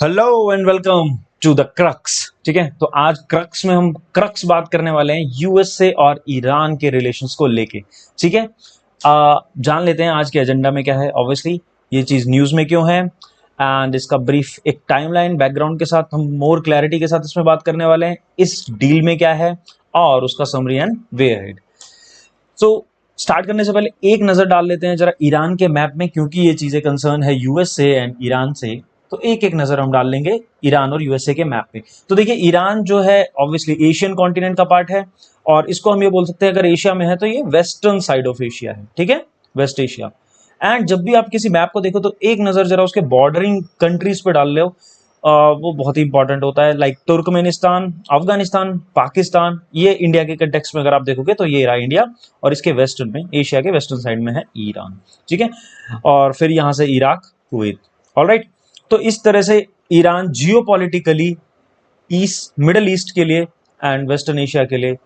Hello and welcome to the Crux. ठीक है, तो आज क्रक्स में हम बात करने वाले हैं यूएसए और ईरान के रिलेशंस को लेके। ठीक है, जान लेते हैं आज के एजेंडा में क्या है। ऑब्वियसली ये चीज न्यूज में क्यों है एंड इसका ब्रीफ एक टाइमलाइन बैकग्राउंड के साथ हम मोर क्लैरिटी के साथ इसमें बात करने वाले हैं। इस डील में क्या है और उसका summary and way ahead. So start करने से पहले एक नजर डाल लेते हैं जरा ईरान के मैप में, क्योंकि ये चीजें कंसर्न है यूएस से एंड ईरान से। तो एक एक नजर हम डाल लेंगे ईरान और यूएसए के मैप पे। तो देखिए, ईरान जो है ऑब्वियसली एशियन कॉन्टिनेंट का पार्ट है, और इसको हम ये बोल सकते हैं अगर एशिया में है तो ये वेस्टर्न साइड ऑफ एशिया है। ठीक है, वेस्ट एशिया। एंड जब भी आप किसी मैप को देखो तो एक नजर जरा उसके बॉर्डरिंग कंट्रीज पे डाल लो। वो बहुत ही इंपॉर्टेंट होता है, लाइक तुर्कमेनिस्तान, अफगानिस्तान, पाकिस्तान। ये इंडिया के कंटेक्स्ट में अगर आप देखोगे तो ये रहा इंडिया, और इसके वेस्टर्न में, एशिया के वेस्टर्न साइड में है ईरान। ठीक है, और फिर यहां से इराक, कुवैत। ऑलराइट, तो इस तरह से Iran geopolitically east, middle east के लिए एंड वेस्टर्न एशिया के लिए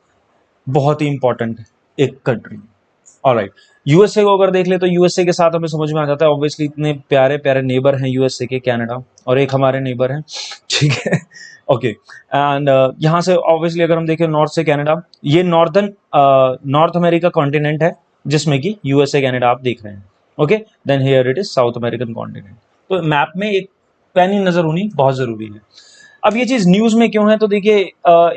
बहुत ही इंपॉर्टेंट एक कंट्री। ऑलराइट, यूएसए को अगर देख ले तो यूएसए के साथ हमें समझ में आ जाता है, ऑब्वियसली इतने प्यारे प्यारे नेबर हैं यूएसए के, कनाडा और एक हमारे नेबर हैं। ठीक है, ओके। एंड यहाँ से ऑब्वियसली अगर हम देखें नॉर्थ से कनाडा, ये नॉर्थ अमेरिका कॉन्टिनेंट है जिसमें कि यूएसए कनाडा आप देख रहे हैं। Okay, then here it is South American continent. तो मैप में एक पैनी नजर होनी बहुत जरूरी है। अब ये चीज न्यूज में क्यों है, तो देखिए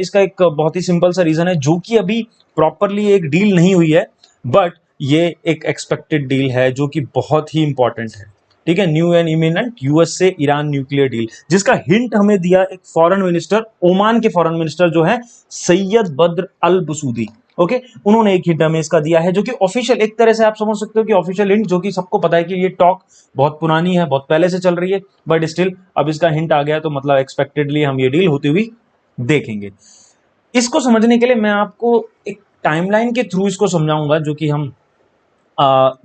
इसका एक बहुत ही सिंपल सा रीजन है, जो कि अभी प्रॉपरली एक डील नहीं हुई है, बट ये एक एक्सपेक्टेड डील है जो कि बहुत ही इंपॉर्टेंट है। ठीक है, न्यू एंड इमिनेंट यूएस से ईरान न्यूक्लियर डील, जिसका हिंट हमें दिया एक फॉरेन मिनिस्टर, ओमान के फॉरेन मिनिस्टर जो है सैयद बद्र अल बसूदी। ओके, उन्होंने एक हिंट हमें इसका दिया है, जो कि ऑफिशियल, एक तरह से आप समझ सकते हो कि ऑफिशियल हिंट, जो कि सबको पता है कि ये टॉक बहुत पुरानी है, बहुत पहले से चल रही है, बट स्टिल अब इसका हिंट आ गया, तो मतलब एक्सपेक्टेडली हम ये डील होती हुई देखेंगे। इसको समझने के लिए मैं आपको एक टाइमलाइन के थ्रू इसको समझाऊंगा, जो कि हम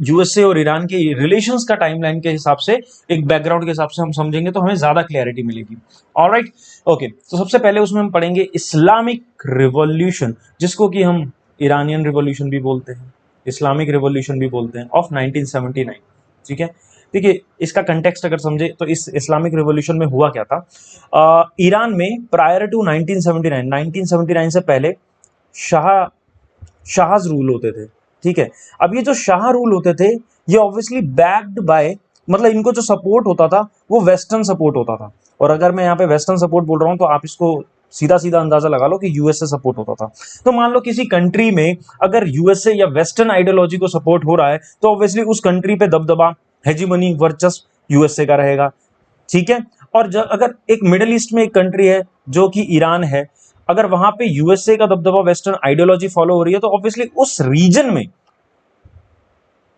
यूएसए और ईरान के रिलेशंस का टाइमलाइन के हिसाब से, एक बैकग्राउंड के हिसाब से हम समझेंगे तो हमें ज्यादा क्लैरिटी मिलेगी। Alright, okay. तो सबसे पहले उसमें हम पढ़ेंगे इस्लामिक रिवॉल्यूशन, जिसको कि हम ईरानियन रिवॉल्यूशन भी बोलते हैं, इस्लामिक रिवॉल्यूशन भी बोलते हैं, ऑफ 1979। ठीक है, देखिए इसका कंटेक्स्ट अगर समझे तो इस इस्लामिक रिवॉल्यूशन में हुआ क्या था। ईरान में प्रायर टू 1979 से पहले शाह शाहज रूल होते थे। ठीक है, अब ये जो शाह रूल होते थे, ये ऑब्वियसली बैक्ड बाय, मतलब इनको जो सपोर्ट होता था वो वेस्टर्न सपोर्ट होता था। और अगर मैं यहाँ पे वेस्टर्न सपोर्ट बोल रहा हूँ तो आप इसको सीधा सीधा अंदाजा लगा लो कि यूएसए सपोर्ट होता था। तो मान लो किसी कंट्री में अगर यूएसए या वेस्टर्न आइडियोलॉजी को सपोर्ट हो रहा है, तो ऑब्वियसली उस कंट्री पे दबदबा, हेजीमनी, वर्चस्व यूएसए का रहेगा। ठीक है, और अगर एक मिडिल ईस्ट में एक कंट्री है जो कि ईरान है, अगर वहां पे यूएसए का दबदबा, वेस्टर्न आइडियोलॉजी फॉलो हो रही है, तो ऑब्वियसली उस रीजन में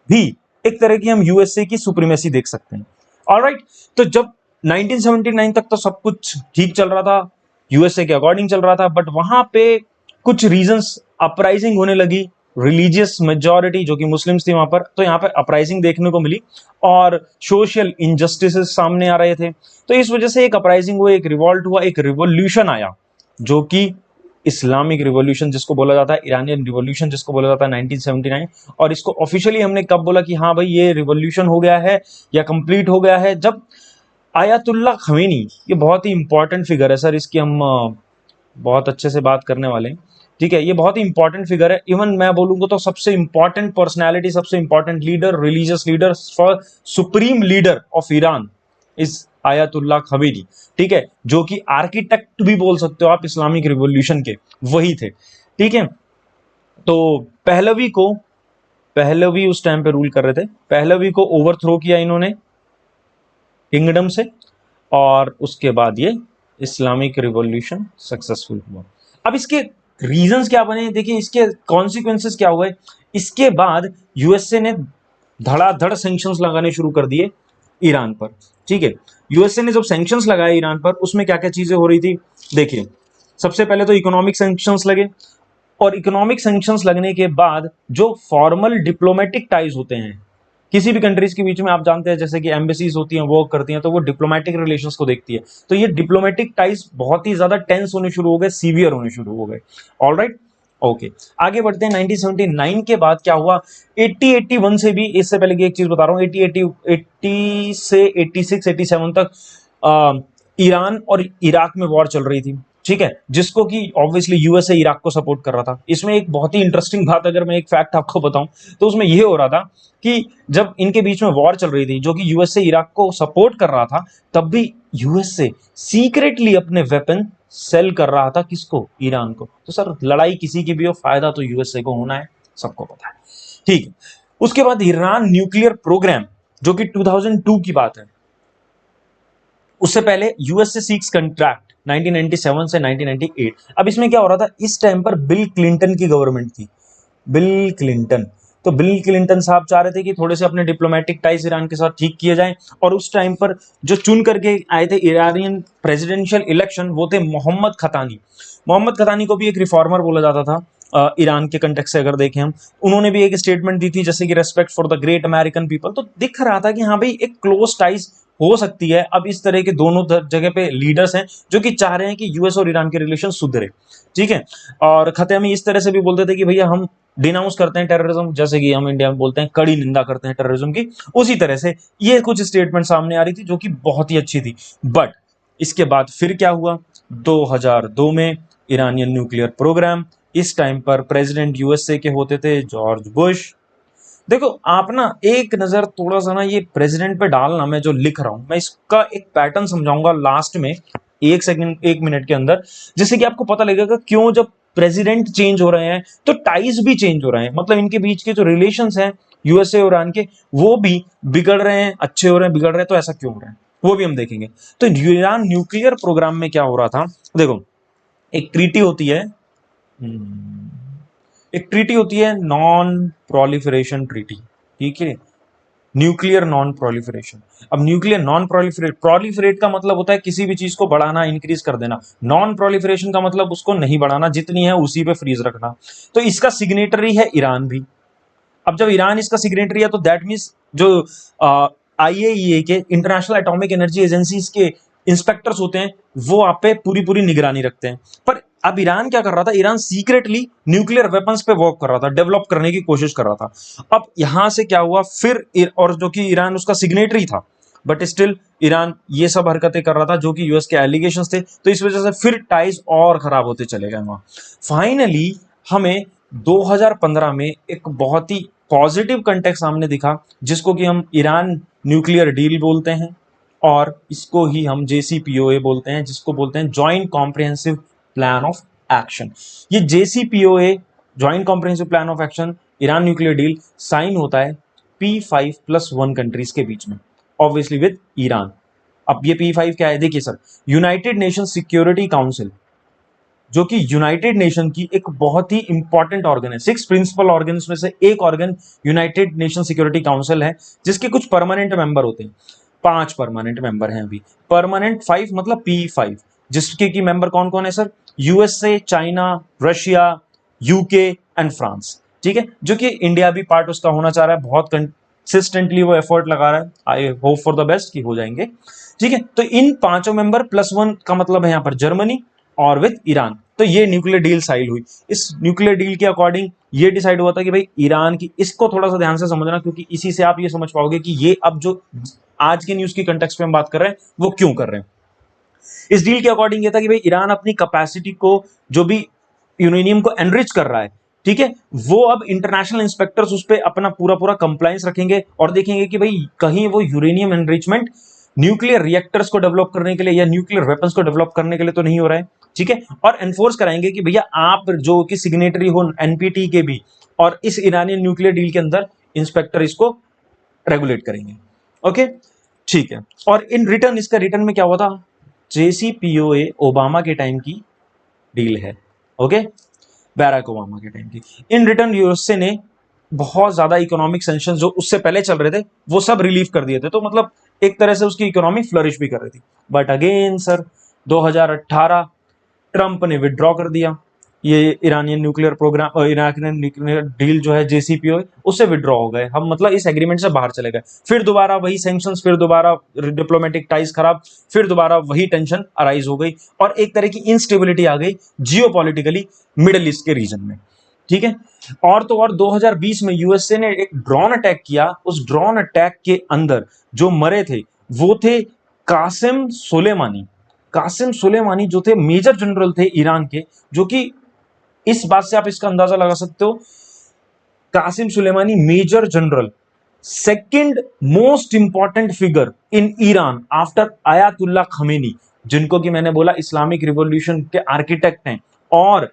भी एक तरह की हम यूएसए की सुप्रीमेसी देख सकते हैं। ऑलराइट, तो जब 1979 तक तो सब कुछ ठीक चल रहा था, यूएसए के अकॉर्डिंग चल रहा था, बट वहां पे कुछ रीजंस, अपराइजिंग होने लगी, रिलीजियस मेजॉरिटी जो कि मुस्लिम्स थी वहां पर, तो यहाँ पे अपराइजिंग देखने को मिली और सोशल इनजस्टिस सामने आ रहे थे। तो इस वजह से एक अपराइजिंग हुआ, एक रिवॉल्ट हुआ, एक रिवोल्यूशन आया, जो कि इस्लामिक रिवॉल्यूशन जिसको बोला जाता है, ईरानियन रिवॉल्यूशन जिसको बोला जाता है, 1979। और इसको ऑफिशियली हमने कब बोला कि हाँ भाई ये रिवॉल्यूशन हो गया है या कंप्लीट हो गया है, जब आयतुल्लाह खमेनी, ये बहुत ही इंपॉर्टेंट फिगर है सर, इसकी हम बहुत अच्छे से बात करने वाले हैं। ठीक है, ये बहुत ही इंपॉर्टेंट फिगर है, इवन मैं बोलूंगा तो सबसे इंपॉर्टेंट पर्सनैलिटी, सबसे important leader, religious leader, for supreme leader of Iran is Ayatollah Khamenei. ठीक है, जो कि आर्किटेक्ट भी बोल सकते हो आप इस्लामिक रिवॉल्यूशन के, वही थे। ठीक है, तो पहलवी उस टाइम पे रूल कर रहे थे, पहलवी को ओवरथ्रो किया इन्होंने किंगडम से, और उसके बाद ये इस्लामिक रिवॉल्यूशन सक्सेसफुल हुआ। अब इसके रीजंस क्या बने, देखिए इसके कॉन्सिक्वेंसेस क्या हुए। इसके बाद यूएसए ने धड़ाधड़ सैंक्शंस लगाने शुरू कर दिए ईरान पर। ठीक है, यूएसए ने जब सैंक्शंस लगाए ईरान पर, उसमें क्या क्या चीजें हो रही थी, देखिए सबसे पहले तो इकोनॉमिक सैंक्शंस लगे, और इकोनॉमिक सैंक्शंस लगने के बाद जो फॉर्मल डिप्लोमेटिक टाइज होते हैं किसी भी कंट्रीज के बीच में, आप जानते हैं जैसे कि एम्बेसीज होती हैं, वर्क करती हैं, तो वो डिप्लोमेटिक रिलेशंस को देखती है, तो ये डिप्लोमेटिक टाइज बहुत ही ज्यादा टेंस होने शुरू हो गए, सीवियर होने शुरू हो गए। ऑलराइट, ओके, आगे बढ़ते हैं। 1979 के बाद क्या हुआ, 80-81 से भी, इससे पहले की एक चीज बता रहा हूं, 80 से 86-87 तक ईरान और इराक में वॉर चल रही थी, ठीक है, जिसको कि ऑब्वियसली यूएसए इराक को सपोर्ट कर रहा था। इसमें एक बहुत ही इंटरेस्टिंग बात, अगर मैं एक फैक्ट आपको बताऊं तो उसमें यह हो रहा था कि जब इनके बीच में वॉर चल रही थी, जो कि यूएसए इराक को सपोर्ट कर रहा था, तब भी यूएसए सीक्रेटली अपने वेपन सेल कर रहा था किसको? ईरान को। तो सर लड़ाई किसी की भी हो, फायदा तो यूएसए को होना है, सबको पता है, ठीक है। उसके बाद ईरान न्यूक्लियर प्रोग्राम, जो कि 2002 की बात है। उससे पहले यूएस से सीक्स कंट्रैक्ट 1997 से 1998। अब इसमें क्या हो रहा था, इस टाइम पर बिल क्लिंटन की गवर्नमेंट थी, बिल क्लिंटन। तो बिल क्लिंटन साहब चाह रहे थे कि थोड़े से अपने डिप्लोमेटिक टाइज ईरान के साथ ठीक किए जाएं, और उस टाइम पर जो चुन करके आए थे ईरानियन प्रेसिडेंशियल इलेक्शन, वो थे मोहम्मद खतानी। मोहम्मद खतानी को भी एक रिफॉर्मर बोला जाता था ईरान के कंटेक्स्ट से अगर देखें हम। उन्होंने भी एक स्टेटमेंट दी थी जैसे कि respect for the great American people. तो दिख रहा था कि हाँ भाई एक क्लोज टाइज हो सकती है। अब इस तरह के दोनों जगह पे लीडर्स हैं जो कि चाह रहे हैं कि यूएस और ईरान के रिलेशन सुधरे, ठीक है। और खतामी इस तरह से भी बोलते थे कि भैया हम डिनाउंस करते हैं टेररिज्म, जैसे कि हम इंडिया में बोलते हैं कड़ी निंदा करते हैं टेररिज्म की, उसी तरह से ये कुछ स्टेटमेंट सामने आ रही थी जो कि बहुत ही अच्छी थी। बट इसके बाद फिर क्या हुआ, 2002 में ईरानियन न्यूक्लियर प्रोग्राम। इस टाइम पर प्रेसिडेंट यूएसए के होते थे जॉर्ज बुश। देखो आप ना एक नजर थोड़ा सा ना ये प्रेसिडेंट पे डालना, मैं जो लिख रहा हूं मैं इसका एक पैटर्न समझाऊंगा लास्ट में, एक सेकंड एक मिनट के अंदर, जिससे कि आपको पता लगेगा क्यों जब प्रेसिडेंट चेंज हो रहे हैं तो टाइज भी चेंज हो रहे हैं। मतलब इनके बीच के जो रिलेशंस हैं यूएसए और ईरान के, वो भी बिगड़ रहे हैं, अच्छे हो रहे हैं, बिगड़ रहे हैं, तो ऐसा क्यों हो रहा है वो भी हम देखेंगे। तो ईरान न्यूक्लियर प्रोग्राम में क्या हो रहा था, देखो एक ट्रीटी होती है, एक ट्रीटी होती है नॉन प्रोलिफरेशन ट्रीटी, ठीक है, न्यूक्लियर नॉन प्रोलिफरेशन। अब न्यूक्लियर नॉन प्रोलिफरेट, प्रोलिफरेट का मतलब होता है किसी भी चीज को बढ़ाना, इंक्रीज कर देना। नॉन प्रोलिफरेशन का मतलब उसको नहीं बढ़ाना, जितनी है उसी पे फ्रीज रखना। तो इसका सिग्नेटरी है ईरान भी। अब जब ईरान इसका सिग्नेटरी है तो दैट मीन्स जो आईएईए के, इंटरनेशनल एटॉमिक एनर्जी एजेंसीज के इंस्पेक्टर्स होते हैं, वो आप पे पूरी पूरी निगरानी रखते हैं। पर अब ईरान क्या कर रहा था, ईरान सीक्रेटली न्यूक्लियर वेपन्स पे वर्क कर रहा था, डेवलप करने की कोशिश कर रहा था। अब यहां से क्या हुआ फिर, और जो कि ईरान उसका सिग्नेटरी था, बट स्टिल ईरान ये सब हरकतें कर रहा था जो कि यूएस के एलिगेशंस थे, तो इस वजह से फिर टाइज और खराब होते चले गए वहां। फाइनली हमें 2015 में एक बहुत ही पॉजिटिव कंटेक्स्ट सामने दिखा, जिसको कि हम ईरान न्यूक्लियर डील बोलते हैं, और इसको ही हम जेसीपीओए बोलते हैं, जिसको बोलते हैं joint comprehensive plan of action. ये JCPOA, joint comprehensive plan of action, Iran nuclear deal sign होता है P5+1 कंट्रीज के बीच में, ऑब्वियसली विद ईरान। अब ये P5 क्या है, देखिए sir, United nation security council, जो कि यूनाइटेड नेशन की एक बहुत ही इंपॉर्टेंट ऑर्गन है, 6 प्रिंसिपल ऑर्गन में से एक organ United nation security council है, जिसके कुछ परमानेंट मेंबर होते हैं। 5 परमानेंट मेंबर हैं अभी, परमानेंट 5 मतलब P5, जिसके की मेंबर कौन कौन है sir, USA, China, Russia, UK and France, ठीक है, जो कि इंडिया भी पार्ट उसका होना चाह रहा है, बहुत कंसिस्टेंटली वो एफर्ट लगा रहा है, I hope for the best कि हो जाएंगे, ठीक है। तो इन पांचों मेंबर +1 का मतलब है यहां पर जर्मनी और विद ईरान। तो ये न्यूक्लियर डील साइन हुई। इस न्यूक्लियर डील के अकॉर्डिंग ये डिसाइड हुआ था कि भाई ईरान की, इसको थोड़ा सा ध्यान से समझना, क्योंकि इसी से आप ये समझ पाओगे कि ये अब जो आज के न्यूज की कंटेक्स्ट में हम बात कर रहे हैं वो क्यों कर रहे हैं। इस डील के अकॉर्डिंग ये था कि भाई ईरान अपनी कैपेसिटी को, जो भी यूरेनियम को एनरिच कर रहा है, ठीक है, वो अब इंटरनेशनल इंस्पेक्टर्स उस पर अपना पूरा पूरा कंप्लायंस रखेंगे और देखेंगे कि भाई कहीं वो यूरेनियम एनरिचमेंट न्यूक्लियर रिएक्टर्स को डेवलप करने के लिए या न्यूक्लियर वेपन्स को डेवलप करने के लिए तो नहीं हो रहा है, ठीक है। और एनफोर्स कराएंगे कि भैया आप जो कि सिग्नेटरी हो एनपीटी के भी, और इस ईरानियन न्यूक्लियर डील के अंदर इंस्पेक्टर इसको रेगुलेट करेंगे, ओके, ठीक है। और इन रिटर्न, इसका रिटर्न में क्या हुआ था, जेसीपीओए ओबामा के टाइम की डील है, ओके, बैराक ओबामा के टाइम की। इन रिटर्न यूएसए ने बहुत ज्यादा इकोनॉमिक सैंक्शंस जो उससे पहले चल रहे थे वो सब रिलीव कर दिए थे, तो मतलब एक तरह से उसकी इकोनॉमी फ्लरिश भी कर रही थी। बट अगेन सर 2018 ट्रंप ने विड्रॉ कर दिया ये Iranian nuclear programme, Iranian nuclear deal जो है जेसीपीओ, उससे विड्रॉ हो गए हम, मतलब इस एग्रीमेंट से बाहर चले गए। फिर दोबारा वही सैंक्शंस, फिर दोबारा डिप्लोमेटिक टाइज खराब, फिर दोबारा वही टेंशन अराइज हो गई, और एक तरह की इंस्टेबिलिटी आ गई जियोपॉलिटिकली मिडिल ईस्ट के रीजन में, ठीक है। और तो और 2020 में यूएसए ने एक ड्रोन अटैक किया। उस ड्रोन अटैक के अंदर जो मरे थे वो थे कासिम सुलेमानी, कासिम सुलेमानी जो थे मेजर जनरल थे ईरान के, जो कि इस बात से आप इसका अंदाजा लगा सकते हो, Qasem Soleimani major general, second most important figure in Iran after Ayatollah Khamenei, जिनको कि मैंने बोला इस्लामिक रिवॉल्यूशन के आर्किटेक्ट हैं और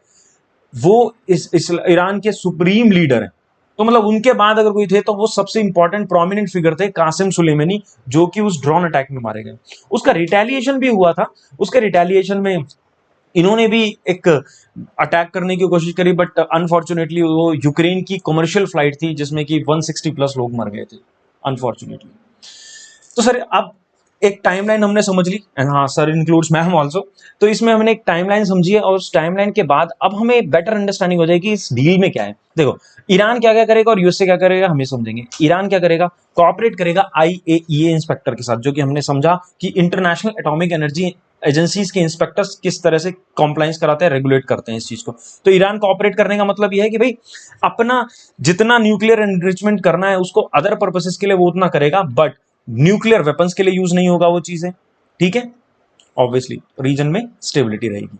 वो इस ईरान के सुप्रीम लीडर हैं। तो मतलब उनके बाद अगर कोई थे तो वो सबसे इंपॉर्टेंट प्रोमिनेंट फिगर थे कासिम सुलेमानी, जो कि उस ड्रोन अटैक में मारे गए। उसका रिटेलिएशन भी हुआ था, उसके रिटेलिएशन में इन्होंने भी एक अटैक करने की कोशिश करी, बट अनफॉर्चुनेटली वो यूक्रेन की कमर्शियल फ्लाइट थी जिसमें कि 160 प्लस लोग मर गए थे अनफॉर्चुनेटली। तो सर अब एक टाइमलाइन हमने समझ ली, एंड हाँ सर इंक्लूड्स मैम आल्सो। तो इसमें हमने एक टाइमलाइन समझी है और उस टाइमलाइन के बाद अब हमें बेटर अंडरस्टैंडिंग हो जाएगी इस डील में क्या है। देखो ईरान क्या क्या करेगा और यूएसए क्या करेगा हमें समझेंगे। ईरान क्या करेगा, कोऑपरेट करेगा आईएईए इंस्पेक्टर के साथ, जो कि हमने समझा कि इंटरनेशनल एटॉमिक एनर्जी एजेंसीज के इंस्पेक्टर्स किस तरह से कॉम्प्लाइंस कराते हैं, रेगुलेट करते हैं इस चीज को। तो ईरान कोऑपरेट करने का मतलब यह है कि भाई अपना जितना न्यूक्लियर एनरिचमेंट करना है उसको अदर पर्पसेस के लिए वो उतना करेगा, बट न्यूक्लियर वेपन्स के लिए यूज नहीं होगा वो चीजें, ठीक है। ऑब्वियसली रीजन में स्टेबिलिटी रहेगी।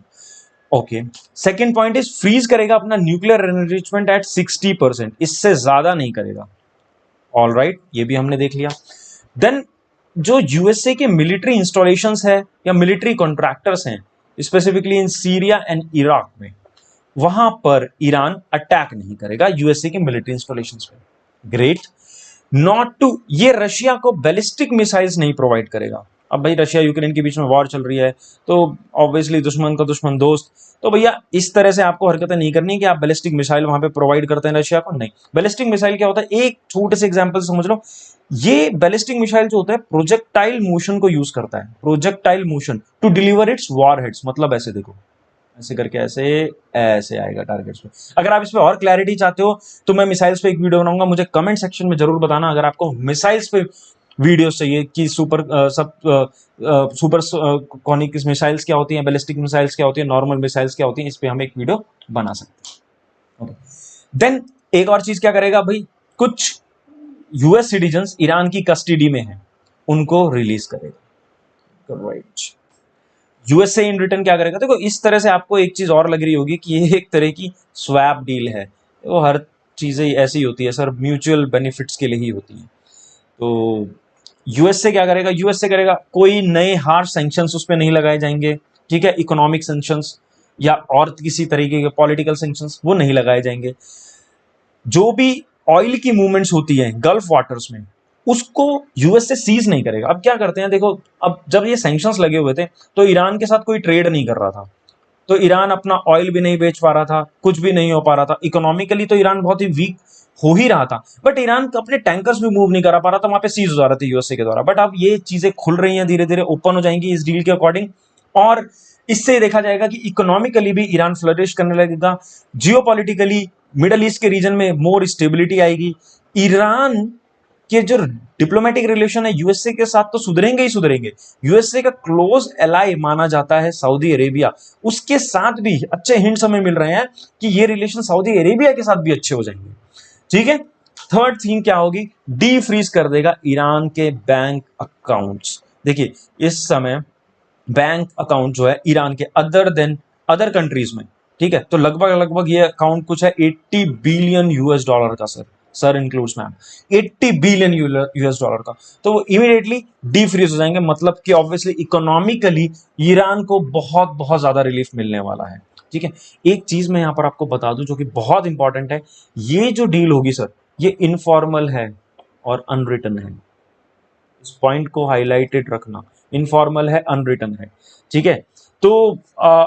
Okay, second point is freeze करेगा अपना न्यूक्लियर एनरिचमेंट एट 60%, इससे ज्यादा नहीं करेगा। ऑल राइट, ये भी हमने देख लिया। देन जो यूएसए के मिलिट्री इंस्टॉलेशंस है या मिलिट्री कॉन्ट्रैक्टर्स हैं specifically in Syria and Iraq में, वहां पर ईरान अटैक नहीं करेगा यूएसए के मिलिट्री इंस्टॉलेशंस पे। ग्रेट। नॉट टू, ये रशिया को बैलिस्टिक मिसाइल्स नहीं प्रोवाइड करेगा। अब भाई रशिया यूक्रेन के बीच में वॉर चल रही है तो ऑब्वियसली दुश्मन का दुश्मन दोस्त, तो भैया इस तरह से आपको हरकतें नहीं करनी कि आप बैलिस्टिक मिसाइल वहां पे प्रोवाइड करते हैं रशिया को, नहीं। बैलिस्टिक मिसाइल क्या होता है, एक छोटे से एग्जांपल समझ लो। ये बैलिस्टिक मिसाइल जो होता है प्रोजेक्टाइल मोशन को यूज करता है, projectile motion to deliver its warheads. मतलब ऐसे देखो, ऐसे करके ऐसे ऐसे आएगा टारगेट्स पे। अगर आप इस पे और क्लैरिटी चाहते हो तो मैं मिसाइल्स पे एक वीडियो बनाऊंगा, मुझे कमेंट सेक्शन में जरूर बताना अगर आपको मिसाइल्स पे वीडियोस चाहिए कि सुपर कॉनिक मिसाइल्स क्या होती हैं, बैलिस्टिक मिसाइल्स क्या होती हैं, नॉर्मल मिसाइल्स क्या होती हैं, इस पे हम एक वीडियो बना सकते हैं। देन एक और चीज क्या करेगा भाई, कुछ यूएस सिटीजन्स ईरान की कस्टडी में हैं उनको रिलीज करेगा। राइट, यूएसए इन रिटर्न क्या करेगा। देखो इस तरह से आपको एक चीज और लग रही होगी कि ये एक तरह की स्वैप डील है, वो हर चीजें ऐसी होती है सर, म्यूचुअल बेनिफिट्स के लिए ही होती है। तो यूएसए क्या करेगा, यूएसए करेगा कोई नए हार्श सैंक्शंस उस पर नहीं लगाए जाएंगे, ठीक है। इकोनॉमिक सैंक्शंस या और किसी तरीके के पॉलिटिकल सैंक्शंस वो नहीं लगाए जाएंगे। जो भी ऑयल की मूवमेंट्स होती है गल्फ वाटर्स में उसको यूएसए सीज नहीं करेगा। अब क्या करते हैं देखो, अब जब ये सैंक्शंस लगे हुए थे तो ईरान के साथ कोई ट्रेड नहीं कर रहा था, तो ईरान अपना ऑयल भी नहीं बेच पा रहा था, कुछ भी नहीं हो पा रहा था, इकोनॉमिकली तो ईरान बहुत ही वीक हो ही रहा था, बट ईरान अपने टैंकर्स भी मूव नहीं करा पा रहा था, वहां पे सीज हो जा रहे थे यूएसए के द्वारा। बट अब ये चीजें खुल रही हैं, धीरे धीरे ओपन हो जाएंगी इस डील के अकॉर्डिंग, और इससे देखा जाएगा कि इकोनॉमिकली भी ईरान फ्लरिश करने लगेगा, जियोपॉलिटिकली मिडल ईस्ट के रीजन में मोर स्टेबिलिटी आएगी। ईरान के जो डिप्लोमेटिक रिलेशन है यूएसए के साथ तो सुधरेंगे ही सुधरेंगे। यूएसए का क्लोज एलाई माना जाता है सऊदी अरेबिया, उसके साथ भी अच्छे हिंट्स हमें मिल रहे हैं कि ये रिलेशन सऊदी अरेबिया के साथ भी अच्छे हो जाएंगे, ठीक है। थर्ड थिंग क्या होगी, डी फ्रीज कर देगा ईरान के बैंक अकाउंट्स। देखिए इस समय बैंक अकाउंट जो है ईरान के अदर कंट्रीज में, ठीक है, तो लगभग लगभग ये अकाउंट कुछ है 80 बिलियन यूएस डॉलर का sir includes ma'am 80 billion US dollar का। तो वो इमीडिएटली डी फ्रीज हो जाएंगे, मतलब कि ऑब्वियसली इकोनॉमिकली ईरान को बहुत बहुत ज्यादा रिलीफ मिलने वाला है, ठीक है। एक चीज मैं यहां पर आपको बता दूं जो कि बहुत इंपॉर्टेंट है, ये जो डील होगी सर ये इनफॉर्मल है और अनरिटन है, इस पॉइंट को हाईलाइटेड रखना, इनफॉर्मल है अनरिटन है, ठीक है। तो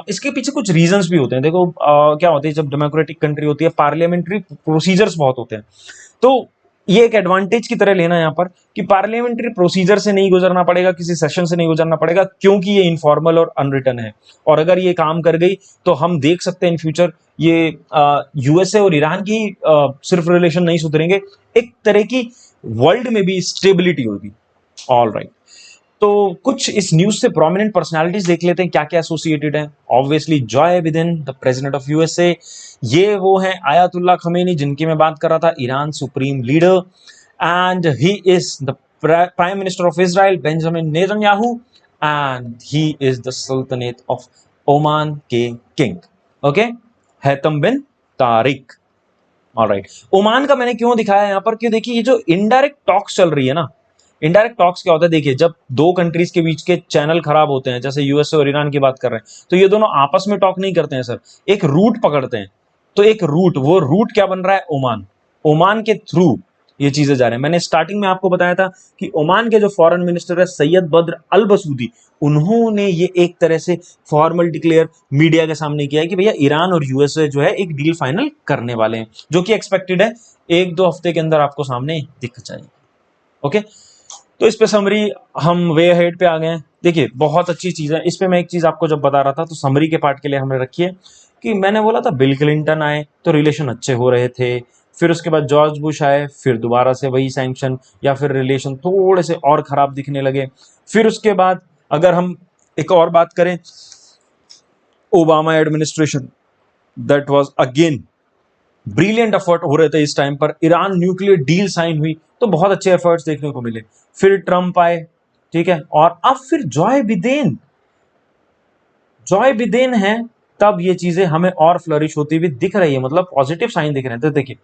इसके पीछे कुछ रीजंस भी होते हैं। देखो क्या होता है, जब डेमोक्रेटिक कंट्री होती है पार्लियामेंट्री प्रोसीजर्स बहुत होते हैं, तो ये एक एडवांटेज की तरह लेना यहाँ पर कि पार्लियामेंट्री प्रोसीजर से नहीं गुजरना पड़ेगा, किसी सेशन से नहीं गुजरना पड़ेगा, क्योंकि ये इनफॉर्मल और अनरिटन है। और अगर ये काम कर गई तो हम देख सकते हैं इन फ्यूचर ये यूएसए और ईरान की सिर्फ रिलेशन नहीं सुधरेंगे, एक तरह की वर्ल्ड में भी स्टेबिलिटी होगी। ऑल राइट, तो कुछ इस न्यूज से प्रोमिनेंट पर्सनालिटीज देख लेते हैं क्या क्या एसोसिएटेड है। Obviously Joy बिदेन the president of USA, ये वो हैं आयतुल्ला खमेनी जिनकी मैं बात कर रहा था, Iran supreme leader, and he is the prime minister of Israel Benjamin Netanyahu, and he is the Sultanate of Oman के king. Okay, हैतम बिन तारिक. ऑलराइट, ओमान का मैंने क्यों दिखाया यहाँ पर, क्यों देखिए ये जो इनडायरेक्ट टॉक्स चल रही है ना, इनडायरेक्ट टॉक्स क्या होता है, देखिए जब दो कंट्रीज के बीच के चैनल खराब होते हैं, जैसे यूएसए और ईरान की बात कर रहे हैं, तो ये दोनों आपस में टॉक नहीं करते हैं सर, एक रूट पकड़ते हैं. तो एक रूट, वो रूट क्या बन रहा है, ओमान. ओमान के थ्रू ये चीजें जा रहे हैं. मैंने स्टार्टिंग में आपको बताया था कि ओमान के जो फॉरेन मिनिस्टर है सैयद बद्र अल बसूदी, उन्होंने ये एक तरह से फॉर्मल डिक्लेयर मीडिया के सामने किया है कि भैया ईरान और यूएसए जो है एक डील फाइनल करने वाले हैं, जो कि एक्सपेक्टेड है 1-2 हफ्ते के अंदर आपको सामने दिख जाएगी. ओके, तो इस पे समरी हम वे हेड पे आ गए हैं. देखिए बहुत अच्छी चीज है. इस पे मैं एक चीज आपको जब बता रहा था तो समरी के पार्ट के लिए हमने रखी है कि मैंने बोला था बिल क्लिंटन आए तो रिलेशन अच्छे हो रहे थे, फिर उसके बाद जॉर्ज बुश आए, फिर दोबारा से वही सैंक्शन या फिर रिलेशन थोड़े से और खराब दिखने लगे. फिर उसके बाद अगर हम एक और बात करें, Obama administration, that was again brilliant effort हो रहे थे इस टाइम पर, ईरान न्यूक्लियर डील साइन हुई तो बहुत अच्छे एफर्ट्स देखने को मिले. फिर ट्रंप आए, ठीक है, और अब फिर जॉय बिदेन है, तब ये चीजें हमें और फ्लरिश होती हुई दिख रही है, मतलब पॉजिटिव साइन दिख रहे हैं. तो देखिए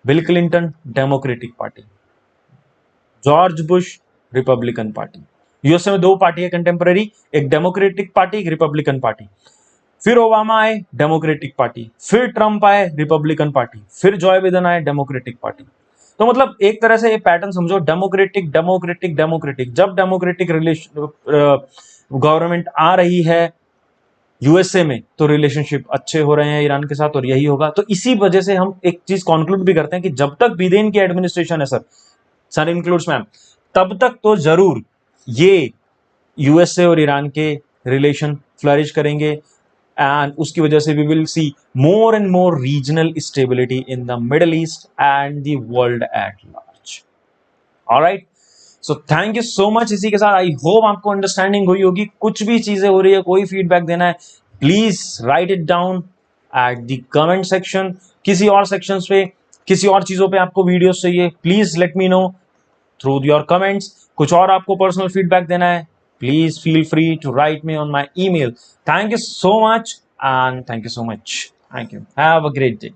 bill Clinton democratic party, George Bush Republican party. USA में दो पार्टी है कंटेम्पररी, एक डेमोक्रेटिक पार्टी, एक रिपब्लिकन पार्टी. फिर ओबामा आए डेमोक्रेटिक पार्टी, फिर ट्रंप आए रिपब्लिकन पार्टी, फिर जॉय बिदेन आए डेमोक्रेटिक पार्टी. तो मतलब एक तरह से ये पैटर्न समझो, डेमोक्रेटिक डेमोक्रेटिक डेमोक्रेटिक. जब डेमोक्रेटिक रिलेशन गवर्नमेंट आ रही है यूएसए में तो रिलेशनशिप अच्छे हो रहे हैं ईरान के साथ, और यही होगा. तो इसी वजह से हम एक चीज कंक्लूड भी करते हैं कि जब तक बिदेन की एडमिनिस्ट्रेशन है सर, सर इंक्लूड्स मैम, तब तक तो जरूर ये यूएसए और ईरान के रिलेशन फ्लरिश करेंगे, एंड उसकी वजह से we will see more and more regional stability in the Middle East and the world at large. All right, so thank you so much. इसी के साथ आई होप आपको अंडरस्टैंडिंग हुई होगी. कुछ भी चीजें हो रही है, कोई फीडबैक देना है, please right it down at the comment section. किसी और सेक्शंस पे, किसी और चीजों पे आपको वीडियोस चाहिए, please let me know through your comments. कुछ और आपको पर्सनल फीडबैक देना है, please feel free to write me on my email. Thank you so much and thank you so much. Thank you. Have a great day.